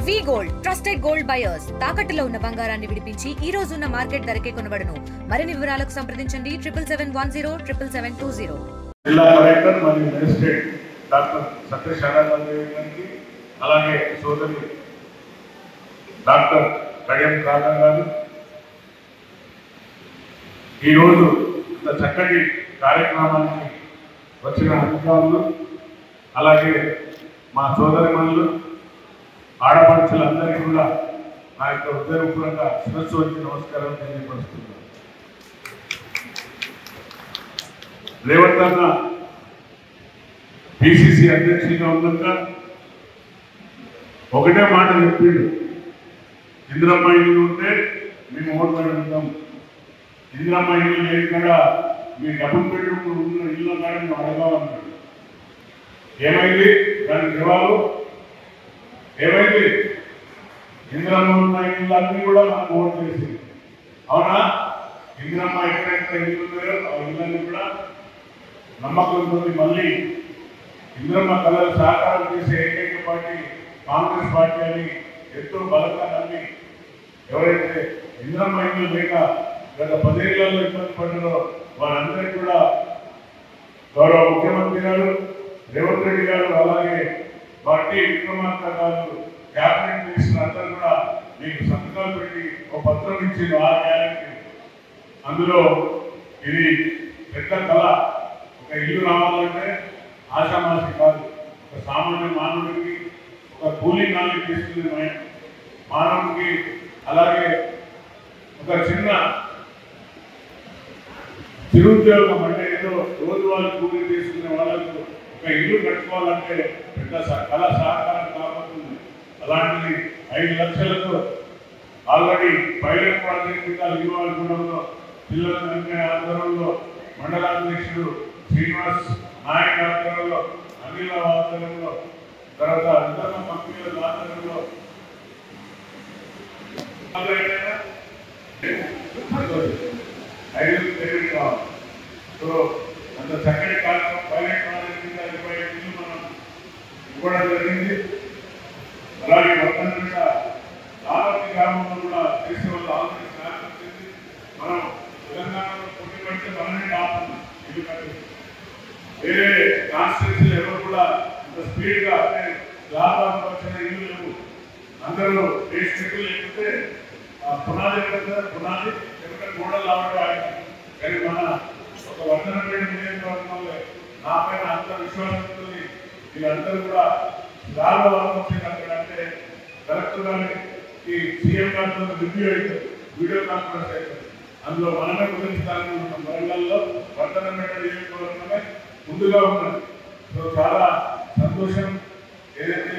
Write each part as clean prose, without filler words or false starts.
వి gold trusted gold buyers తాకట్టులో ఉన్న బంగారాన్ని విడిపించి ఈ రోజు ఉన్న మార్కెట్ ధరకే కొనబడును. మరిన్ని వివరాలకు సంప్రదించండి 77107720. జిల్లా కలెక్టర్ మరియు మెజిస్ట్రేట్ డాక్టర్ సత్యశారదాదేవి గారికి, అలాగే సోదరి డాక్టర్ కడియం కాకా గారు ఈరోజు ఇంత చక్కటి కార్యక్రమానికి వచ్చిన అధికారులు, అలాగే మా సోదరిమణులు, ఆడపడుచులందరికీ కూడా నా యొక్క హృదయపూర్వక శిరస్సు వచ్చి నమస్కారం తెలియపరుస్తున్నాను. రేవంత్ అన్న పిసిసి అధ్యక్షుడిగా ఉన్నాక ఒకటే మాట చెప్పిండు, ఇందిరమ్మ ఇల్లు ఉంటే మేము ఓట్లు ఉంటాం, ఇందిరమ్మ ఇల్లు లేని కూడా మీ డబుల్ బెడ్రూమ్ ఉన్న ఇల్లు కానీ మేము అడగాలన్నాడు. ఏమైంది దాని జవాబు? ఏమైంది? ఇందిరమ్మ ఉన్న ఇళ్ళన్నీ కూడా మనకు ఓటు చేసింది. అవునా? ఇందిరమ్మ ఎక్కడెక్కడ ఇల్లు ఉన్నాయో ఆ ఇళ్ళన్నీ కూడా నమ్మకంతో మళ్ళీ ఇందిరమ్మ కళలు సహకారం చేసే ఏకైక పార్టీ కాంగ్రెస్ పార్టీ అని ఎంతో బలంగా నమ్మి, ఎవరైతే ఇందిరమ్మ ఇల్లు లేక గత 10 ఏళ్లలో ఇబ్బంది పడ్డారో వారందరికీ కూడా గౌరవ ముఖ్యమంత్రి గారు రేవంత్ రెడ్డి గారు, అలాగే పార్టీ విక్రమార్క గారు, క్యాబినెట్ మినిస్టర్ అందరూ కూడా మీకు సంతకాలు పెట్టి ఒక పత్రం ఇచ్చింది 6 గ్యారెంటీ. అందులో ఇది పెద్ద కళ. ఒక ఇల్లు రావాలంటే ఆశామాషి కాదు. ఒక సామాన్య మానవుడికి, ఒక కూలీ నాలుగు తీసుకునే మానవుడికి, అలాగే ఒక చిన్న చిరుద్యోగం అంటే ఏదో రోజువారీ కూలీ తీసుకునే వాళ్ళకు ఒక ఇల్లు కట్టుకోవాలంటే పెద్ద కళ సహకారం కాబోతుంది. అలాంటిది 5 లక్షలతో ఆల్రెడీ పైలట్ ప్రాజెక్ట్ కింద లింగవారిగూడెంలో పిల్లల ఆధ్వర్యంలో మండలాధ్యక్షుడు శ్రీనివాస్ నాయక్ ఆధ్వర్యంలో, అనిల ఆధ్వర్యంలో, తర్వాత ఇతర కంపెనీల ఆధ్వర్యంలో కావాలి. సో అంత చక్కటి కార్యక్రమం పైలట్ ప్రాజెక్ట్ కింద 25 ఇల్లు మనం ఇవ్వడం జరిగింది. అలాగే మొత్తం కూడా ఆరోగ్య గ్రామంలో కూడా చేసే వాళ్ళు ఆల్రెడీ స్టార్ట్ వచ్చింది. మనం తెలంగాణలో పోటీ పడితే మనమే ఆపుతున్నాం. ఎందుకంటే వేరే కాన్స్టిట్యూన్సీలు ఎవరు కూడా ఇంత స్పీడ్గా అంటే లాభాలు వచ్చిన ఇల్లు లేవు. అందరూ బేస్ చెట్లు లేకపోతే పునాది పునాది ఎందుకంటే గోడలు రావడం. కానీ మన ఒక వర్ధనపేట నియోజకవర్గంలో నా పైన అంత విశ్వాసం ఉంటుంది. వీళ్ళందరూ కూడా లాభాలు వచ్చిందంటే కలెక్టర్ గారికి సీఎం గారితో రివ్యూ అవుతుంది, వీడియో కాన్ఫరెన్స్ అవుతుంది. అందులో మనమే గురించాలని ఉన్న వరంగల్లో వర్ధనపేట నియోజకవర్గమే ముందుగా ఉన్నది. సో చాలా సంతోషం. ఏదైతే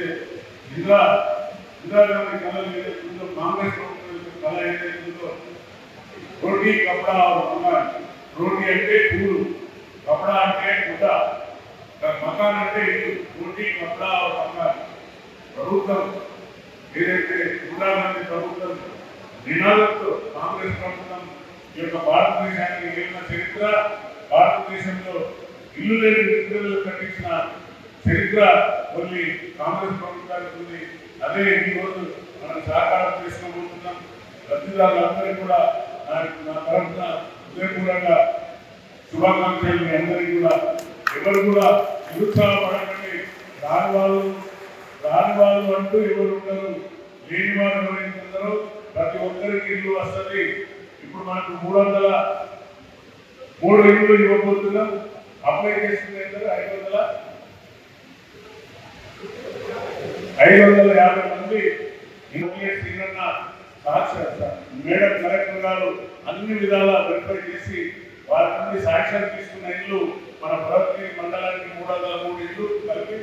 ఇందిరాగాంధీ కళలు ఏదైతుందో, కాంగ్రెస్ ప్రభుత్వం కళ ఏదైతుందో, రోటీ కపడా మకాన్. రోటీ అంటే పూలు, కపడా అంటే గుడ్డ, మకాన్ అంటే ఇల్లు. రోటీ కపడా మకాన్. ప్రభుత్వం ఏదైతే ఇందిరాగాంధీ ప్రభుత్వం నినాదంతో కాంగ్రెస్ ప్రభుత్వం ఈ యొక్క భారతదేశానికి వెళ్ళిన చరిత్ర, భారతదేశంలో ఇల్లు లేని నిరుపేదలకు కట్టించిన చరిత్ర కొన్ని కాంగ్రెస్ ప్రభుత్వానికి ఉంది. అదే ఈ రోజు మనం సహకారం చేసుకోబోతున్నాం. లబ్ధిదారులందరికీ కూడా నా తరఫున హృదయపూర్వక శుభాకాంక్షలు. మీ అందరికీ కూడా ఎవరు కూడా నిరుత్సాహపడకండి. రాని వాళ్ళు అంటూ ఎవరు ఉండరు. లేని వారు ఎవరైతే ఉన్నారో ప్రతి ఒక్కరికి ఇల్లు వస్తుంది. ఇప్పుడు మనకు 303 ఇల్లు ఇవ్వబోతున్నాం. అప్లై చేస్తుంది 550 మంది. మేడం కలెక్టర్ గారు అన్ని విధాలా వెరిఫై చేసి వారి నుండి సాక్ష్యాలు తీసుకున్న ఇల్లు మన ప్రతి మండలానికి 303 ఇల్లు కలిపి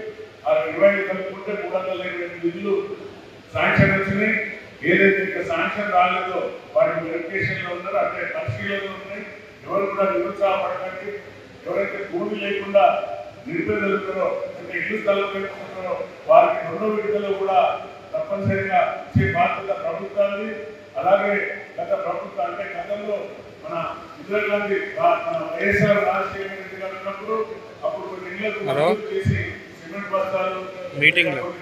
20 కలుపుకుంటే 328 ఇల్లు శాంక్షన్ వచ్చినాయి. ఏదైతే ఇంకా శాంక్షన్ రాలేదో వాటి వెరిఫికేషన్లో ఉన్నారో అంటే పరిశీలనలో ఉన్నాయి. ఎవరు కూడా నిరుత్సాహపడకండి. ఎవరైతే భూమి లేకుండా నిరుపేదలుతారో అంటే ఇల్లు స్థలం పెట్టుకుంటారో వారికి 2వ విడతలో కూడా తప్పనిసరిగా ఇచ్చే బాధ్యత ప్రభుత్వాన్ని. అలాగే గత ప్రభుత్వం అంటే గతంలో మన ఇందిరాగాంధీ మన వైఎస్ఆర్ రాజశేఖర రెడ్డి గారు ఉన్నప్పుడు అప్పుడు కొన్ని ఇళ్లకు చేసి సిమెంట్ బస్తాలు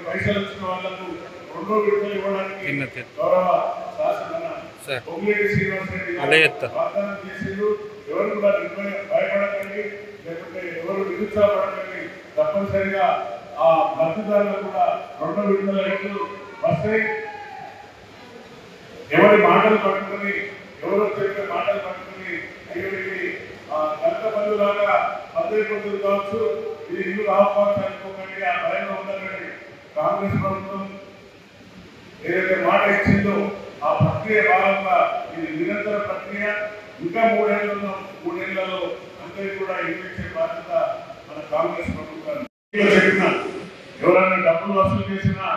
పైసలు వచ్చిన వాళ్ళకు రెండో విడతలు ఇవ్వడానికి గౌరవ శాసన పొంగులేటి శ్రీనివాస్ రెడ్డి వాగ్దానం చేసిండు. ఎవరు కూడా భయపడకండి, లేకపోతే ఎవరు నిరుత్సాహపడకండి. తప్పనిసరిగా ఆ లబ్ధిదారులకు కూడా రెండో విడతల ఇళ్ళు వస్తాయి. ఎవరి మాటలు పట్టుకుని, ఎవరో చెప్పే మాటలు పట్టుకుని అయ్యేవి దళిత బంధువులాగా పద్దెనిమిది పొందులు కావచ్చు, ఇది ఇల్లు రాకపోవచ్చు అనుకోకండి. ఆ భయంలో ఉండాలండి. కాంగ్రెస్ ప్రభుత్వం ఏదైతే మాట ఇచ్చిందో ఆ ప్రక్రియ భాగంగా ఇది నిరంతర ప్రక్రియ. ఇంకా మూడేళ్లలో అందరికీ కూడా ఇల్లు ఇచ్చే బాధ్యత మన కాంగ్రెస్ ప్రభుత్వాన్ని. చెప్పిన ఎవరైనా డబ్బులు వసూలు చేసినా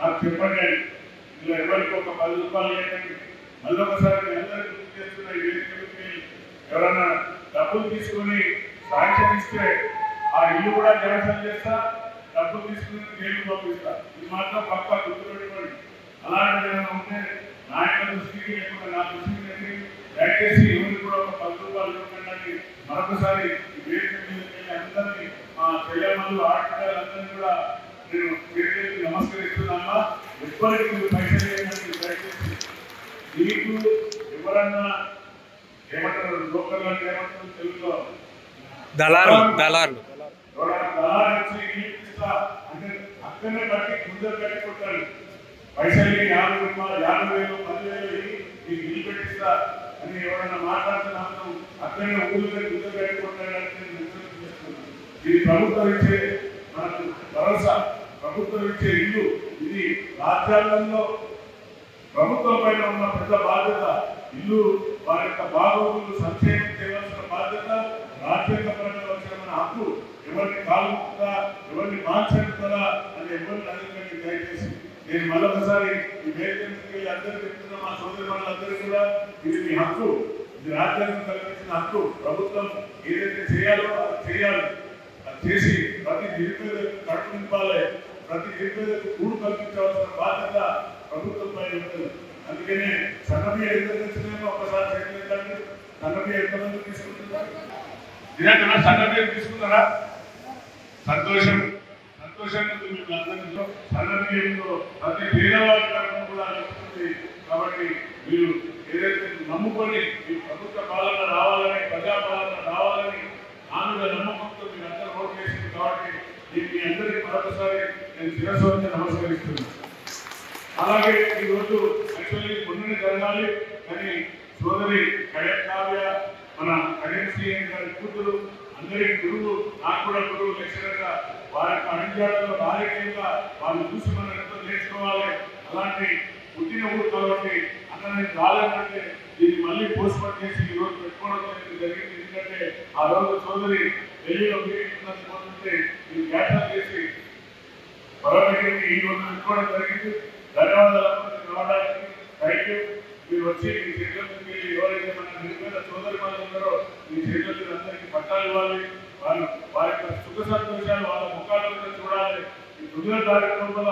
నాకు చెప్పండి. ఇలా ఎవరికి ఒక 10 రూపాయలు లేదండి. మళ్ళీ ఒకసారి అందరికీ గుర్తు చేస్తున్న ఈ వేదికలకి ఎవరైనా డబ్బులు తీసుకుని శాంక్షన్ ఇస్తే ఆ ఇల్లు కూడా నిరసన చేస్తా, డబ్బులు తీసుకుని జైలు పంపిస్తా. ఇది మాత్రం పక్కా గుర్తుపెట్టుకోండి. అలాంటిది ఏమైనా ఉంటే నాయకుల దృష్టికి లేకుండా నా దృష్టికి వెళ్ళి దయచేసి ఎవరికి కూడా ఒక 10 రూపాయలు ఇవ్వకండి. మరొకసారి ఈ వేదిక మీద అందరినీ మా చెల్లెమ్మలు ఆడపిల్లలందరినీ కూడా నేను వేదికకి నమస్కరిస్తున్నామా. ఎప్పటికీ మీరు పైసలు లేదండి. దయచేసి మీకు ఎవరన్నా ఏమంటారు, లోకల్ అంటే ఏమంటారు తెలుగులో దళారు వచ్చి ఇస్తా అంటే అక్కడనే బట్టి గుండెలు కట్టుకుంటారు. పైసలు 50 రూపాయలు 50,000 10,000 మీకు ఇల్లు పెట్టిస్తా అని ఎవరన్నా మాట్లాడుతున్నప్పుడు అక్కడనే ఊళ్ళో గుండెలు కట్టుకుంటారని ఇది ప్రభుత్వం ఇచ్చే మనకు భరోసా, ప్రభుత్వం ఇచ్చే ఇల్లు. ఇది రాజ్యాంగంలో ప్రభుత్వం పైన ఉన్న పెద్ద బాధ్యత. ఇల్లు వారి యొక్క బాగోగులు సంక్షేమం చేయవలసిన బాధ్యత రాజ్యాంగపరంగా వచ్చిన మన హక్కు. ఎవరిని కాలుతుందా, ఎవరిని మార్చేస్తుందా అని ఎవరిని అడగండి. దయచేసి నేను మరొకసారి ఈ వేదికకి అందరికీ చెప్తున్నా, మా సోదరి వాళ్ళందరూ కూడా ఇది మీ హక్కు, ఇది రాజ్యాంగం కల్పించిన హక్కు. ప్రభుత్వం ఏదైతే చేయాలో అది చేయాలి. అది చేసి ప్రతి నిరుపేదకు కడుపు నింపాలి, ప్రతి నిరుపేదకు కూడు కల్పించవలసిన బాధ్యత ప్రభుత్వం పైన ఉంటుంది. అందుకనే సన్నబియ్య ఎంత తెచ్చినామో ఒకసారి చెప్పలేదండి. సన్నబియ్య ఎంతమంది తీసుకుంటున్నారు? నిజంగా సన్నబియ్యం తీసుకున్నారా? సంతోషం, సంతోషంగా మీకు అందరిలో సన్నబియ్యంలో ప్రతి పేదవాడి కడుపు కూడా నడుస్తుంది. కాబట్టి మీరు ఏదైతే నమ్ముకొని మీ ప్రభుత్వ పాలన రావాలని, ప్రజాపాలన రావాలని ఆమె నమ్మకంతో మీరు అందరూ ఓటు చేసింది. కాబట్టి మీ అందరికీ మరొకసారి నేను శిరస్సు వచ్చి నమస్కరిస్తున్నాను. అలాగే ఈరోజు యాక్చువల్లీ మొన్ననే జరగాలి, కానీ సోదరి కావ్య మన కళ్యాణ్ గారి కూతురు అందరికీ గురువు, నాకు కూడా గురువు లెక్చరర్గా వారి యొక్క అణిజాడలో రాజకీయంగా వాళ్ళు చూసి మనం ఎంతో నేర్చుకోవాలి. అలాంటి పుట్టిన ఊరు కాబట్టి అన్న నేను రాలేదంటే దీన్ని మళ్ళీ పోస్ట్పోన్ చేసి ఈ రోజు పెట్టుకోవడం జరిగింది. ఎందుకంటే ఆ రోజు సోదరి ఢిల్లీలో మీటింగ్ పోతుంటే ఇది క్యాన్సల్ చేసి మరొకరికి ఈ రోజు పెట్టుకోవడం జరిగింది. ధన్యవాదాలు రావడానికి. Thank you. మీరు వచ్చి మీ చెల్లెలకి ఎవరైతే మన నిరుపేద సోదరి వాళ్ళు ఉన్నారో మీ చెల్లెలకి అందరికీ పట్టాలు ఇవ్వాలి. వారి యొక్క సుఖ సంతోషాలు వాళ్ళ ముఖాల మీద చూడాలి. ఈ 9వ తారీఖు లోపల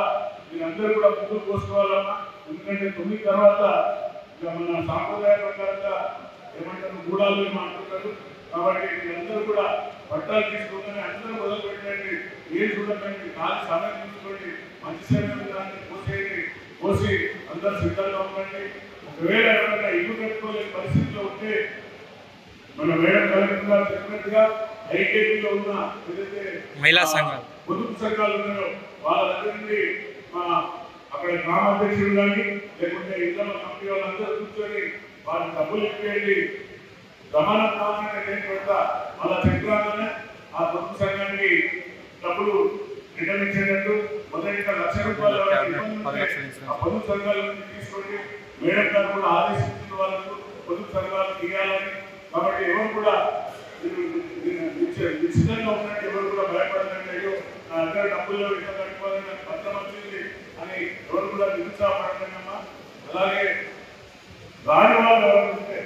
మీరందరూ కూడా ముందుకు పోసుకోవాలమ్మా. ఎందుకంటే 9 తర్వాత ఇక మన సాంప్రదాయ ప్రకారంగా ఏమంటారు గూడాలు అంటుంటారు. కాబట్టి మీరందరూ కూడా పట్టాలు తీసుకోగానే అందరూ మొదలు పెట్టండి. ఏం చూడకండి, కాదు సమయం తీసుకోండి, మంచి సమయం దాన్ని పోసి అందరూ సిద్ధంగా ఉండండి. ఒకవేళ ఎవరైనా ఇల్లు కట్టుకోలేని పరిస్థితిలో ఉంటే మన మేడం కలెక్టర్ గారు చెప్పినట్టుగా ఐకేపీలో ఉన్న ఏదైతే మహిళా సంఘాలు పొదుపు సంఘాలు ఉన్నాయో వాళ్ళ దగ్గర నుండి అక్కడ గ్రామాధ్యక్షులు కానీ లేకుంటే ఇతర కంపెనీ వాళ్ళందరూ కూర్చొని వాళ్ళకి డబ్బులు ఇప్పియండి. జమానత్ కావాలని నేను పెడతా, వాళ్ళ చక్రాలనే ఆ పొదుపు సంఘానికి డబ్బులు రిటర్న్ ఇచ్చేటట్టు మొదటిగా ₹1,00,000 ఆ పొదుపు సంఘాల నుంచి తీసుకోండి. మేడం గారు కూడా ఆదేశించిన వాళ్ళకు పొదుపు సంఘాలు తీయాలని. కాబట్టి ఎవరు కూడా నిశ్చితంగా ఉన్నట్టు ఎవరు కూడా భయపడదండి. అయ్యో నా దగ్గర డబ్బుల్లో ఇట్లా కట్టుకోవాలని నాకు పత్రం వచ్చింది అని ఎవరు కూడా నిరుత్సాహపడకండమ్మా. అలాగే రాని వాళ్ళు ఎవరు ఉంటే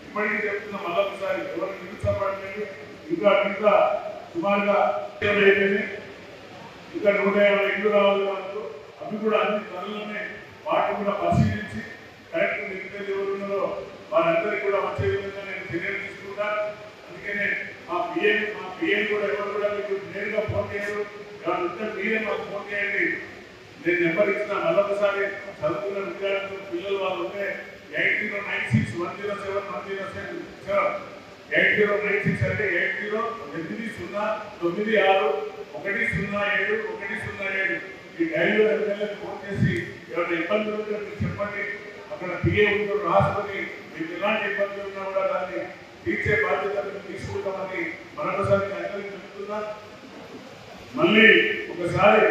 ఇప్పటికీ చెప్తున్నా మళ్ళొకసారి ఎవరు నిరుత్సాహపడలేదు. ఇంకా సుమారుగా అయిపోయింది. ఇంకా 150 ఇల్లు రావాలి మనకు. అవి కూడా అన్ని త్వరలోనే వాటిని కూడా పరిశీలించి కరెక్ట్ నిరుపేద ఎవరు ఉన్నారో వారందరికీ కూడా వచ్చే విధంగా నేను చర్యలు తీసుకుంటా. అందుకనే మా పిఏ కూడా ఎవరు కూడా మీకు నేరుగా ఫోన్ చేయరు. మీరే మాకు ఫోన్ చేయండి. నేను నెంబర్ ఇచ్చిన మళ్ళొకసారి చదువుకున్న విద్యార్థులు పిల్లలు వాళ్ళు ఉంటే 8096107107 8096 అంటే 8086107107 ఈ డైరీలో ఎమ్మెల్యేకి ఫోన్ చేసి ఎవరైనా ఇబ్బందులు ఉంటే మీరు చెప్పండి, అక్కడ పిఏ ఉంటూ రాసుకొని మీకు ఎలాంటి ఇబ్బందులు ఉన్నా కూడా దాన్ని తీర్చే బాధ్యత మేము తీసుకుంటామని మరొకసారి అందరికీ చెప్తున్నా. మళ్ళీ ఒకసారి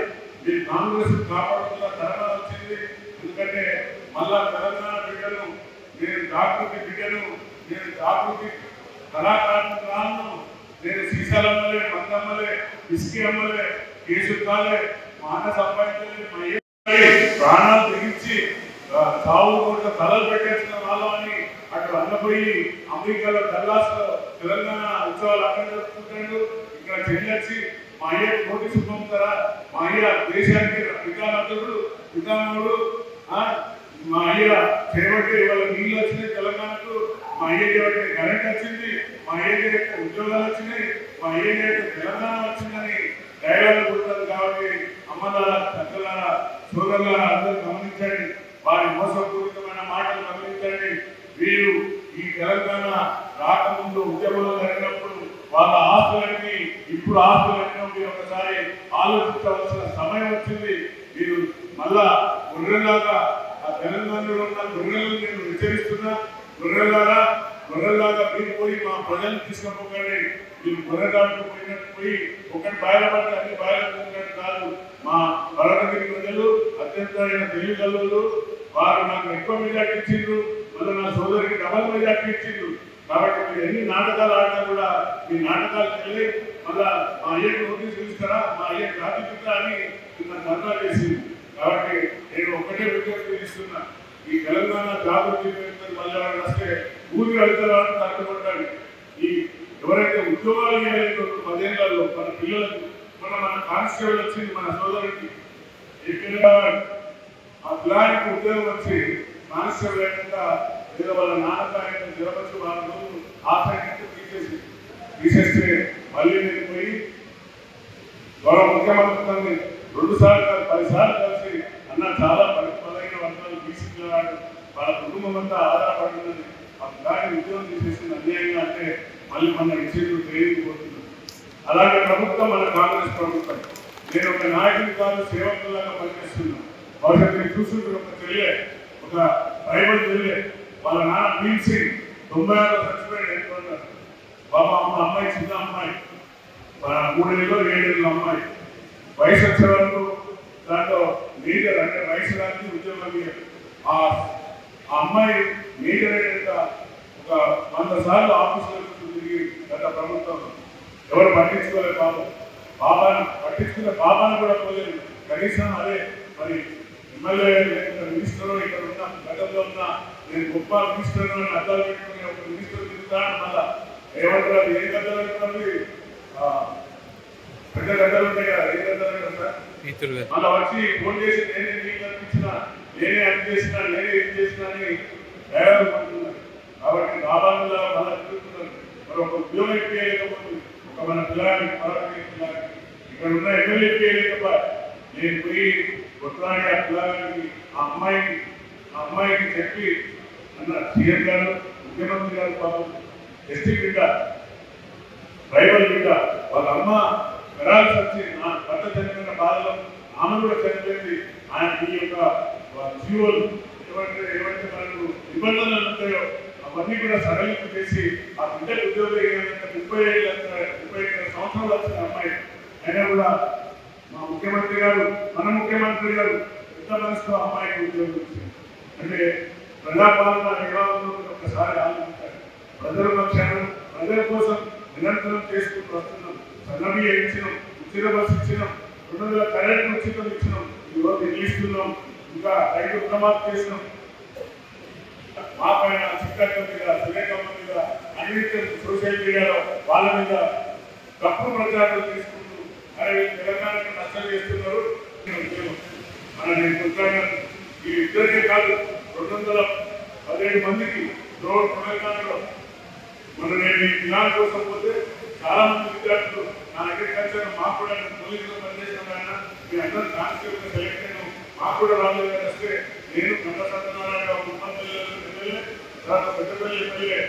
మీరు కాంగ్రెస్ కాపాడుతున్న తరమా వచ్చింది. ఎందుకంటే మళ్ళా తెలంగాణ బిడ్డను, నేను డాక్టర్కి బిడ్డను, నేను డాక్టర్కి కళాకారుని రాను, నేను సీసాలమ్మలే, మందమ్మలే, ఇసుకి అమ్మలే, కేసు కాలే, మాట సంపాదించలే, మా ప్రాణాలు తెగించి చావు కూడా తలలు పెట్టేసిన వాళ్ళని అటు అన్నపోయి అమెరికాలో డల్లాస్లో తెలంగాణ ఉత్సవాలు అక్కడ జరుపుకుంటాడు. ఇక్కడ చెల్లొచ్చి మా అయ్యకు నోటీసు పంపుతారా, మా అయ్య దేశానికి పితానతుడు పితామహుడు, మా అయ్య చేయబట్టి ఇవాళ నీళ్ళు వచ్చినాయి తెలంగాణకు, మా అయ్య చేయబట్టి కరెంట్ వచ్చింది, మా అయ్య ఉద్యోగాలు వచ్చినాయి, మా అయ్య తెలంగాణ వచ్చిందని డైలాగులు కొడతారు. కాబట్టి అమ్మలారా, పెద్దలారా, సోదరులారా అందరూ గమనించండి, వారి మోసపూరితమైన మాటలు గమనించండి. వీరు ఈ తెలంగాణ రాకముందు ఉద్యమంలో జరిగినప్పుడు వాళ్ళ ఆస్తులన్నీ ఇప్పుడు ఆస్తులన్నీ మీరు ఒకసారి ఆలోచించవలసిన సమయం వచ్చింది. మీరు మళ్ళా గొర్రెలాగా ఆ తెలంగాణలో ఉన్న గొర్రెలను నేను హెచ్చరిస్తున్నా. గొర్రెలాగా మీరు పోయి మా ప్రజలు తీసుకపోకండి. మీరు గొర్రెదానికి పోయినట్టు పోయి ఒకటి బయలుపడితే అన్ని బయలుపడినట్టు కాదు. మా వరదగిరి ప్రజలు అత్యంత తెలివిగలరు, వారు నాకు ఎక్కువ మెజార్టీ ఇచ్చిండ్రు, మళ్ళీ నా సోదరికి డబల్ మెజార్టీ ఇచ్చిండ్రు. కాబట్టి మీరు ఎన్ని నాటకాలు ఆడినా కూడా మీ నాటకాలు వెళ్ళి మళ్ళా మా అయ్యకు నోటీసు ఇస్తారా, మా అయ్య జాతి పిత అని నిన్న ధర్నా చేసింది. కాబట్టి నేను ఒకటే విజ్ఞప్తి ఇస్తున్నా, ఈ తెలంగాణ జాగృతి మళ్ళీ వస్తే ఊరి వెళ్తారని తట్టుకుంటాడు. ఈ ఎవరైతే ఉద్యోగాలు ఇవ్వలేదు 10 ఏళ్లలో మన పిల్లలకు, మన కానిస్టేబుల్ వచ్చింది మన సోదరుడికి, ఆ పిల్లానికి ఉద్యోగం వచ్చి కానిస్టేబుల్ అయినా లేదా వాళ్ళ నాన్నకాయన జరగచ్చు, వాళ్ళ రోజు ఆశ్రయించి తీసేస్తే మళ్ళీ నేను పోయి గౌరవ ముఖ్యమంత్రి 2 సార్లు కాదు 10 సార్లు కలిసి అన్న చాలా బలైన వర్గాలు తీసుకున్నాడు, వాళ్ళ కుటుంబం అంతా ఆధారపడుతున్నది, ఆ పిల్లాన్ని ఉద్యోగం తీసేసింది అన్యాయంగా అంటే మళ్ళీ మన ఇన్స్టిట్యూట్ తెలియకపోతుంది. అలాగే ప్రభుత్వం మన కాంగ్రెస్ ప్రభుత్వం, నేను ఒక నాయకుడి కాదు సేవకులాగా పనిచేస్తున్నాను. బహుశా మీరు చూస్తుంటే ఒక చెల్లె, ఒక ట్రైబల్ చెల్లె, వాళ్ళ నాన్న భీమ్ సింగ్ 96 చచ్చిపోయాడు. ఎంటున్నారు బాబా అమ్మాయి చిన్న అమ్మాయి, 3 ఏళ్ళు 7 ఏళ్ళ అమ్మాయి, వయసు వచ్చే వరకు దాంట్లో మేజర్ అంటే వయసు రాకి ఉద్యోగం. ఆ అమ్మాయి మేజర్ అయ్యాక ఒక 100 సార్లు ఆఫీసులకు తిరిగి గత ప్రభుత్వం ఎవరు పట్టించుకోలేదు. బాబాను పట్టించుకున్న బాబాను కూడా పోలేదు. కనీసం అదే మరి ఎమ్మెల్యే లేకపోతే మినిస్టర్ ఇక్కడ ఉన్న గతంలో ఉన్న నేను గొప్ప మినిస్టర్ అని అర్థాలు పెట్టుకుని ఒక మినిస్టర్ తిరుగుతాను. మళ్ళా ఏమంటారు, ఏ గద్దలు అంటున్నది పెద్ద గద్దలు ఉంటాయి కదా, ఏ గద్దలు అంటారు సార్, మళ్ళీ వచ్చి ఫోన్ చేసి నేనే నీళ్ళు అనిపించినా, నేనే అది చేసినా, నేనే ఇది చేసినా అని డైలాగ్ పడుతున్నారు. కాబట్టి బాబాలో మళ్ళీ తిరుగుతున్నారు. మరి ఒక ఉద్యోగం ఇప్పలేకపోతుంది, ఒక మన పిల్లాన్ని పిల్లాన్ని ఇక్కడ ఉన్న ఎమ్మెల్యే ఇప్పలేకపో నేను పోయి కొట్లాడి ఆ పిల్లగానికి ఆ అమ్మాయికి చెప్పి అన్న సీఎం గారు ముఖ్యమంత్రి గారు పాపం ఎస్టీ బిడ్డ ట్రైబల్ బిడ్డ వాళ్ళ అమ్మ పెరాల్సి వచ్చి నా భర్త చనిపోయిన బాధలో ఆమె కూడా చనిపోయింది. ఆయన ఈ యొక్క జీవోలు ఏవైతే మనకు నిబంధనలు ఉంటాయో అవన్నీ కూడా సడలింపు చేసి ఆ బిడ్డకు ఉద్యోగం 35 సంవత్సరాలు వచ్చిన అమ్మాయి అయినా కూడా మా ముఖ్యమంత్రి గారు మన ముఖ్యమంత్రి గారు పెద్ద మనసుతో అమ్మాయికి ఉద్యోగం ఇచ్చింది. అంటే ప్రజాపాలన ఎలా ఉందో ఒకసారి ఆలోచించారు. ప్రజల పక్షాన ప్రజల కోసం నిరంతరం చేసుకుంటూ వస్తున్నాం. సన్నబియ్య ఇచ్చినాం, ఉచిత బస్సు ఇచ్చినాం, 200 కరెంట్ ఉచితం ఇచ్చినాం, ఈరోజు ఇస్తున్నాం, ఇంకా 5 రుణమాఫీ చేసినాం. మా పైన చిక్కట్ల మీద సురేఖమ్మ మీద అన్ని సోషల్ మీడియాలో వాళ్ళ మీద తప్పుడు ప్రచారాలు తీసుకుంటూ అరే తెలంగాణకి నష్టం చేస్తున్నారు. మన నేను కొట్లాడాను ఈ ఇద్దరికే కాదు 217 మందికి తెలంగాణలో మన నేను ఈ జ్ఞానం కోసం పోతే చాలా మంది విద్యార్థులు నా దగ్గరికి వచ్చారు. మాకు కూడా పోలీసులు పనిచేసిన ఆయన మీ అందరూ కానిస్టేబుల్ సెలెక్ట్ అయిన మాకు కూడా రాలేదు వస్తే నేను గంట సత్యనారాయణ ముఖ్యమంత్రి ఎమ్మెల్యే తర్వాత పెద్దపల్లి ఎమ్మెల్యే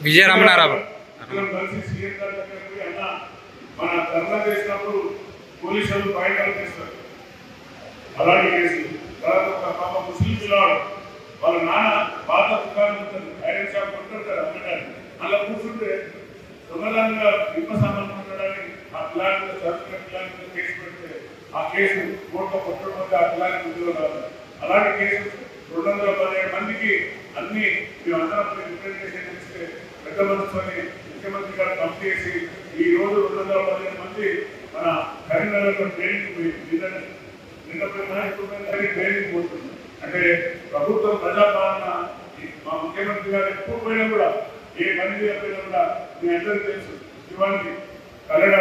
విజయరమణారావు కలిసి సీఎం గారి దగ్గర పోయి అన్న మన ధర్నా చేసినప్పుడు పోలీసులు బయట చేస్తారు అలాంటి కేసులు. తర్వాత ఒక పాప ముస్లిం పిల్లవాడు వాళ్ళ నాన్న పాత దుకాణం ఉంటుంది ఐరన్ షాప్ ఉంటుంది కదా అమ్మడానికి అలా కూర్చుంటే దొంగలంగా ఇప్ప సామాన్లు ఉండడానికి ఆ ప్లాన్ చదువుకున్న ప్లాన్ కేసు పెడితే ఆ కేసు కోర్టులో కొట్టడం వల్ల ఆ ప్లాన్ ఉద్యోగం రాదు. అలాంటి కేసు 217 మందికి అన్ని మేమందరం రిప్రజెంటేషన్ ఇస్తే పెద్ద మనసుని ముఖ్యమంత్రి గారు కంప్లీట్ చేసి ఈ రోజు 215 మంది మన కరీంనగర్లో ట్రైనింగ్ ట్రైనింగ్ పోతుంది. అంటే ప్రభుత్వం ప్రజాపాలన మా ముఖ్యమంత్రి గారు ఎప్పుడు పోయినా కూడా ఏ పని పోయినా కూడా మీ అందరికీ తెలుసు. ఇవన్నీ కల్లెడ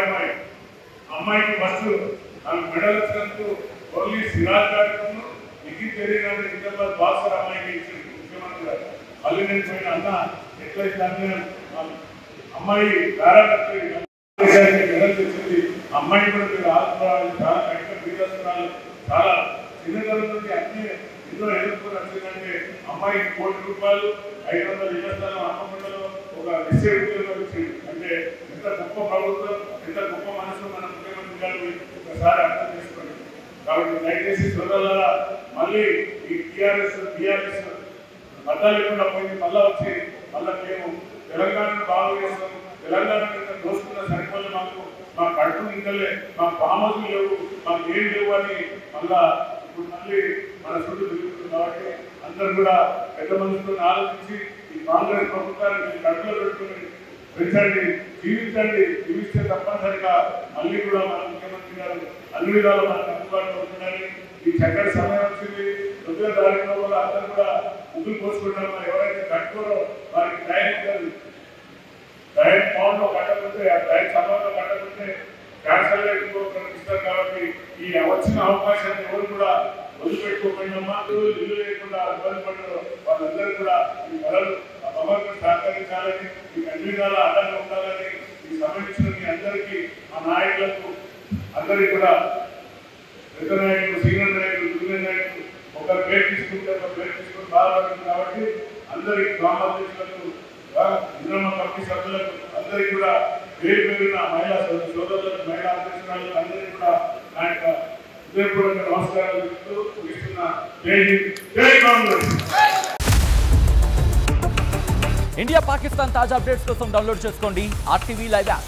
అమ్మాయికి ఫస్ట్ ఆమె మెడల్ వచ్చినందుకు ఓన్లీ సిరాజ్ గారు ఇది తెలియని నిజామాబాద్ బాక్సర్ అమ్మాయికి ఇచ్చింది ముఖ్యమంత్రి గారు. మళ్ళీ నేను పోయిన అన్న ఎట్లయితే అమ్మాయి మెడల్ తెచ్చింది. అమ్మాయి కూడా మీరు ఆదుకోవాలి, చాలా కఠిన బీదస్తున్నారు, చాలా చిన్నతనం నుండి అన్ని ఎన్నో ఎదుర్కొని వచ్చిందంటే అమ్మాయికి ₹1,00,00,000 500 ఇళ్ల స్థలం అమ్మకుండలో ఒక విశ్వవిద్యాలయంలో వచ్చింది. అంటే ఎంత గొప్ప ప్రభుత్వం, ఎంత గొప్ప మనసు మన ముఖ్యమంత్రి గారు ఒకసారి అర్థం చేసుకోండి. కాబట్టి దయచేసి సోదరులారా మళ్ళీ ఈ టీఆర్ఎస్ మద్దతు లేకుండా పోయింది. మళ్ళా వచ్చి మళ్ళీ మేము తెలంగాణను బాగు చేస్తాం, తెలంగాణ దోసుకున్న సరిపోలే మాకు మా కడుపు నిందలే, మా పామలు లేవు, మాకు ఏం లేవు అని మళ్ళా ఇప్పుడు మళ్ళీ మన చుట్టూ తిరుగుతుంది. కాబట్టి అందరూ కూడా పెద్ద మనసుతో ఆలోచించి ఈ కాంగ్రెస్ ప్రభుత్వాన్ని కడుపులో పెట్టుకుని పెంచండి, జీవించండి. జీవిస్తే తప్పనిసరిగా మళ్ళీ కూడా మన ముఖ్యమంత్రి గారు అన్ని విధాలు మనకు అందుబాటులో ఉంటుందని ఈ చక్కటి సమయం వచ్చింది. తొమ్మిదో తారీఖులో కూడా అందరూ కూడా ముగ్గులు పోసుకుంటారు. ఎవరైతే కట్టుకోరో వారికి టైం పౌండ్లో కట్టకుంటే ఆ టైం సమయంలో కట్టకుంటే క్యాన్సర్ ఇస్తారు. కాబట్టి ఈ వచ్చిన అవకాశాన్ని ఎవరు కూడా వదిలిపెట్టుకోకుండా ఇల్లు లేకుండా ఇబ్బంది పడ్డారు వాళ్ళందరూ కూడా ఈ కళలు భగవంతుడు సహకరించాలని, మీకు అన్ని విధాలా అండగా ఉండాలని ఈ సంబంధించిన మీ అందరికీ ఆ నాయకులకు అందరికీ కూడా పెద్ద నాయకులు, సీనియర్ నాయకులు, జూనియర్ నాయకులు ఒకరు పేరు తీసుకుంటే ఒక పేరు తీసుకుని బాధపడుతుంది. కాబట్టి అందరికీ గ్రామాధ్యక్షులకు, ఇంద్రమ్మ కమిటీ సభ్యులకు అందరికీ కూడా పేరు పేరున మహిళా సోదరులకు, మహిళా అధ్యక్షురాలకు అందరికీ కూడా నా యొక్క హృదయపూర్వక నమస్కారాలు చెప్తూ ముగిస్తున్న జై కాంగ్రెస్. ఇండియా పాకిస్తాన్ తాజా అప్డేట్స్ కోసం డౌన్లోడ్ చేసుకోండి RTV లైవ్ యాప్.